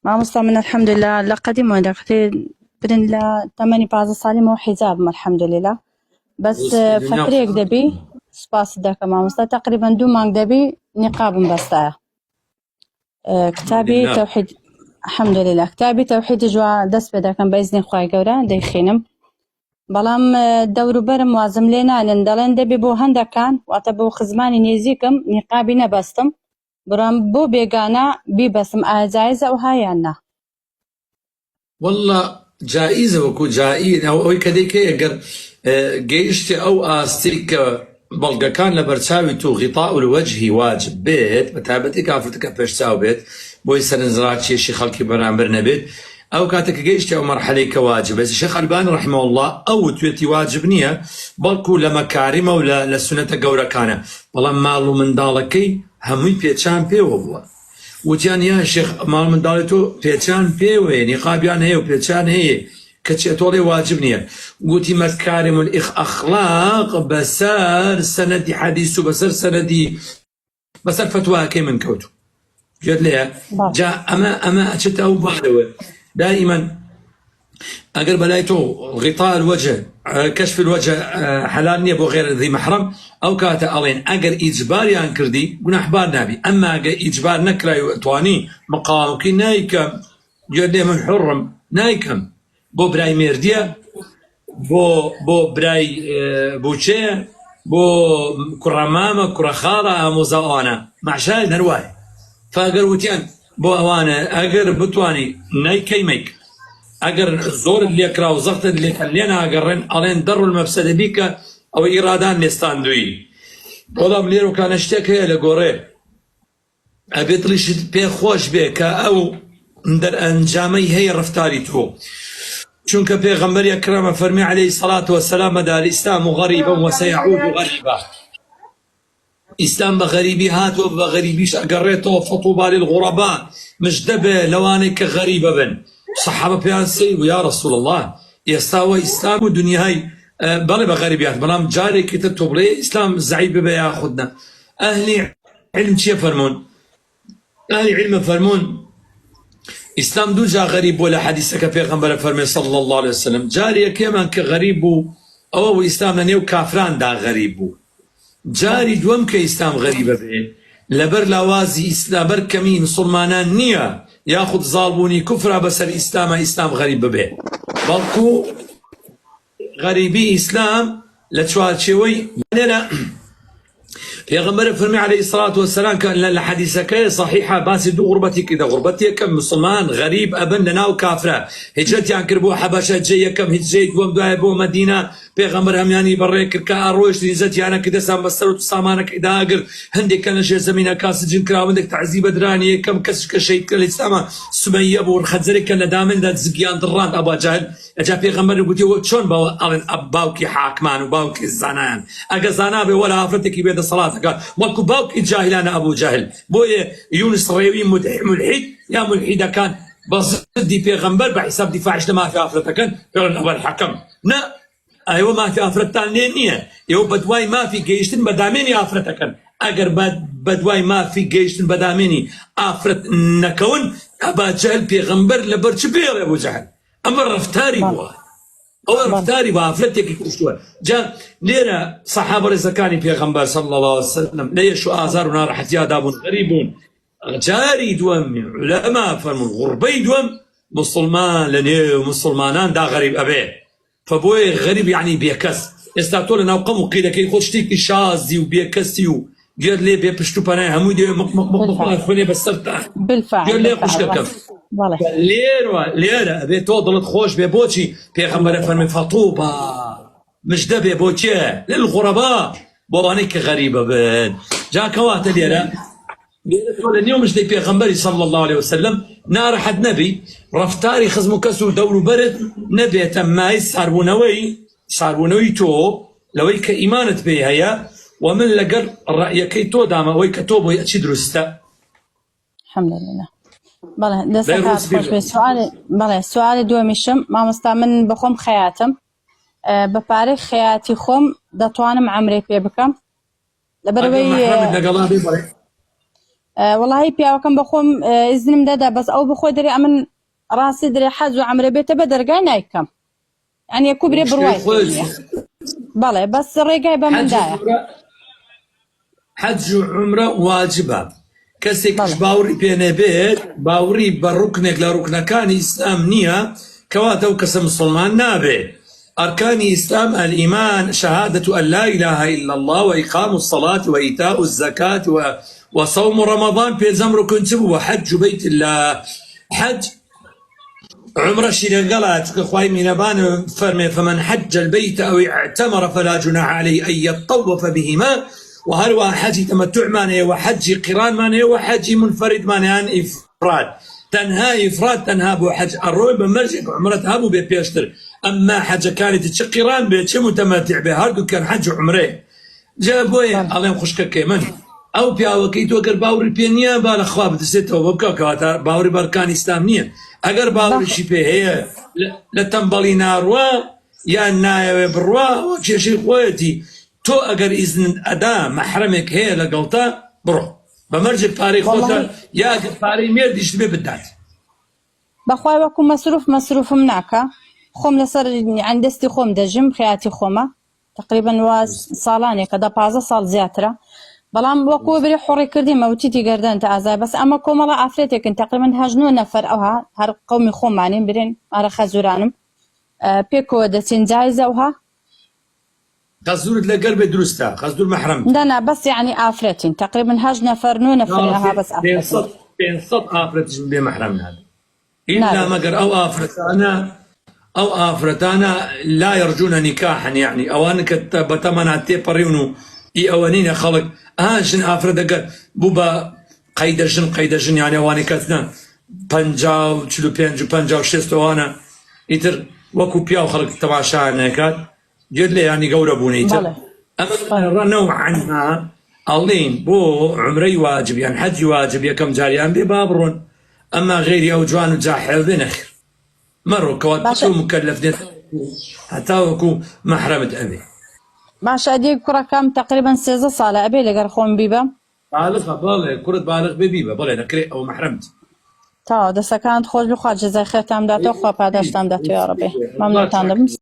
مامۆستا من الحەمدوللا لە قەدیمەوە دەقەتێ برن لە تەمەنی 15 ساڵیمەوە حیجابم الحەمدوللا بەس فترێک دەبی سوپاست دەکەم مامۆستا تقریبا 2 مانگ دەبی نیقابم بەستایە کتابی تەوحید الحەمدوللا کتابی تەوحیدی جوا دەست پێ دەکەم بە ئیزنی خوای گەورە دەیخوێنم بەڵام دەوروبەرم وازم لێ نانێن دەڵێن دەبێ بۆ هەندەکان واتە بۆ خزمانی نێزیکم نیقابی نەبەستم بڕام بۆ بێگانە بیبەسم ئایا جایزە ئەو هایان نا والله جائزة وكو جائز أو كذلك أجر جيشت أو أستيك بلغ كان لبرتاوي تو غطاء الوجه واجب بيت متابتك عفتك بيشتاو بيت بوي سنزرات شي خلقي برامبر نبيت أو كاتك جيشت أو مرحلة كواجب بس الشيخ الباني رحمه الله أو تويتي واجب نية بلكو لمكارمة ولا لسنة جورا كان والله مالو من دالكي همي بيتشان بيوه وتيان يا شيخ مال من دالتو بيتشان بيوه نقابيان هي وبيتشان هي كتشيطولي واجبنية قلتي مكارم أخلاق بسار سندي حديث بسر سندي بسر فتوى كي من كوتو جد ليها جاء أما أشت أو بحدوه دائما أقرب لايتو غطاء الوجه كشف الوجه حلال نية بو غير ذي محرم أو كاتا ألين أقر إجباري عن كردي قلنا أحبار نابي أما أقر إجبار نكرا تواني مقام كي نايكم جد من حرم نايكم بو براي ميرديا بو براي بوچه بو كرمامة كرخالة موزاوانا مع شاهد نرواي فأقر وتيان بو أوانا أقر بتواني نايكي ميك أجر زور اللي يكره وزغت اللي خلينا أجرن ألين دروا المفسدة بيك أو إرادان نستاندوي والله مليرو كان اشتكى لجوري أبيت ليش بيخوش بك أو ندر أنجامي هي رفتاري تو شونك بيغمبر يكرم فرمي عليه الصلاة والسلام دار الإسلام غريبا وسيعود غريبا إسلام بغريبي هات وبغريبيش أجريته فطوبى للغرباء مش دبه لوانك غريبة بن صحابة بيانسي ويا رسول الله يستوى إسلام ودنيا هاي بلا بغريبيات بلام جاري كتبتو بلي إسلام زعيب بياخدنا أهلي علم شي فرمون أهلي علم فرمون إسلام دو جا غريب ولا حديثك في غنبر فرمي صلى الله عليه وسلم جاري كمان كغريب أو إسلام لنيو كافران دا غريب جاري دوم كإسلام غريبة به لبر لوازي إسلام بر كمين مسلمانان نية ياخذ ظالبوني كفر بس الإسلام غريب به بلكو غريبي إسلام لتشوال شوي أنا پیغمبر فرمي عليه الصلاة والسلام كان لحديثك صحيحة بس دو غربتي كذا غربتي كم مسلمان غريب أبن لنا وكافرة هجرتي عن كربو حبشة جاية كم هجرت بوم دعاء بو مدينة پیغمبر هم يعني بريك كأروش نزتي أنا كده سام بسترو سامانك إذا أجر هندي كان شيء زمينا كاس جن كرام عندك تعذيب دراني كم كسر كشيء كل الإسلام سمية بور خزرك كان دامن ده زقيان دران أبا جهل أجا پیغمبر قلتي شون باوكي حاكمان وباوكي الزنان أجا زنابي ولا أفرتك بيد الصلاة قال مالكو باوك الجاهلان أبو جهل بوي يونس الريوي ملحد يا ملحد كان بصدي پیغمبر بحساب دفاعش لما في أفرتك كان يقول أبو الحكم نا أيوة ما في أفرتان لينية يو بدواي ما في جيشتن بداميني أفرتك كان أجر بدواي ما في جيشتن بداميني أفرت نكون أبا جهل پیغمبر لبرش بير أبو جهل أمر رفتاري بوا أو رفتاري بوا أفرتك يكشوا جاء ليرة صحابة رزقاني پیغمبر صلى الله عليه وسلم ليشوا آزار ونار حتيا دابون غريبون جاري دوم علماء فرمون غربي دوم مسلمان لنيو مسلمانان دا غريب أبيه فبوي غريب يعني بيكس استعطوا لنا وقم وقيل كي يقول شتيك شازي وبيكسي قال لي بيبشتو بناي همودي مق فني بسرت بالفعل قال لي قش كف ليرة أبي توضلت خوش بيبوتشي بيغمبر فرمي فطوبة مش ده بيبوتشي للغرباء بوانيك غريبة بن جا كوات ليرة اليوم مش دي بيغمبري صلى الله عليه وسلم نار حد نبي رفتاري خزمو كسو دور برد نبي تماي صاربونوي تو لوي كإيمانة بيها يا ومن لقر الرأي كي تو داما وي كتوب ويأتي درستا الحمد لله بله دست خوش سوال بله سوال دومیشم ما مستعمل بخوم خیاتم بپاره خیاتی خوم دتوانم عمري پی بکم لبروی والله پیاوەکەم بەخۆم ئیزنم دەدا بەس ئەو بخۆی دەرێ ئەمن ڕاستی دەرێ حەج و عەمرە بێتە بە دەرگای نایکەم یعنی یەکو برێ بڕوای بەڵێ بەس ڕێگای بە مندایە حەج و عومرە واجبە کەسێکیش باوەڕی پێ نەبێت باوەڕی بە ڕوکنێک لە ڕوکنەکانی ئیسلام نییە کەواتە ئەو کەسە مسلمان نابێ أركان الإسلام الإيمان شهادة أن لا إله إلا الله وإقام الصلاة وإيتاء الزكاة وصوم رمضان في زمر كنتب وحج بيت الله حج عمر شيرقلات كخواي من بان فرمي فمن حج البيت أو اعتمر فلا جناح عليه أن يطوف بهما وهل حج تمتع مانه وحج قران مانه وحج منفرد مانه عن إفراد تنها إفراد تنها بو حج الروي بمرجع عمرتها بو بيشتر أما حج كانت تشقيران بيتش متمتع به هردو كان حج عمره جابوي الله يخشك كيمن أو بياوكي تو أجر باوري بينيا بالأخواب دستة وبكا كاتا باوري بركان إسلامية أجر باوري شي به هي لتنبلي ناروا يا نايا بروا وشي شي خواتي تو أجر إذن أدا محرمك هي لقلتا برو بمرجع تاريخ خوتا يا أجر تاريخ مير يشتبه بالذات بەخوای وەکو مەسروفم ناکە خۆم لەسەر عن دەستی خۆم دەژم خیاتی خۆمە تقریبا وا ساڵانێکە دە 15 ساڵ زیاترە بەڵام وەکو بری حۆڕی کردی مەوتیتی گەردەن تا ئازای بەس ئەمە کۆمەڵە ئافرێتێکن تقریبا 19 نەفەر ئەوها هەر قەومی خۆمانین برێن ئارە خەزورانم پێکەوە دەچین جایزە ئەوها خەزورت لەگەر بێ دروستە خەزور مەحرەم دانا بەس یعنی ئافرەتین تقریبا 8 نەفەر 9 نەفەر ئەها بەس ئافرەتین 500 ئافرەتش بێ مەحرەم نابێت إلا مقر أو آفرتانا لا يرجون نكاحا يعني أوانك بتمنع تيبريونو أوانين خلق جن آفرتا بوبا قيدجن يعني أوانكتنا بنجاو تشلو بنجاو شستو أنا إتر وكو بياو خلق تباشا نكات جد لي يعني قوربوني إتر أما نوعا ألين بو عمري واجب يعني حج واجب يا كم جاريان ببابرون أما غيري أو جوان وجاحل بنخر مروا كواتشو مكلف حتى وكو محرمة أبي باش أديك كرة كام تقريبا 16 ساڵە أبي لەگەر خۆم بیبە بالغة كرة بالغ ببيبة بەڵێ نەکرێ ئەو محرمت تا دەسەکانت خۆش بخوا جەزای خێرتان بداتەوە خوا پاداشتان بداتەوە یا ڕەبێ مەمنونتان دەبم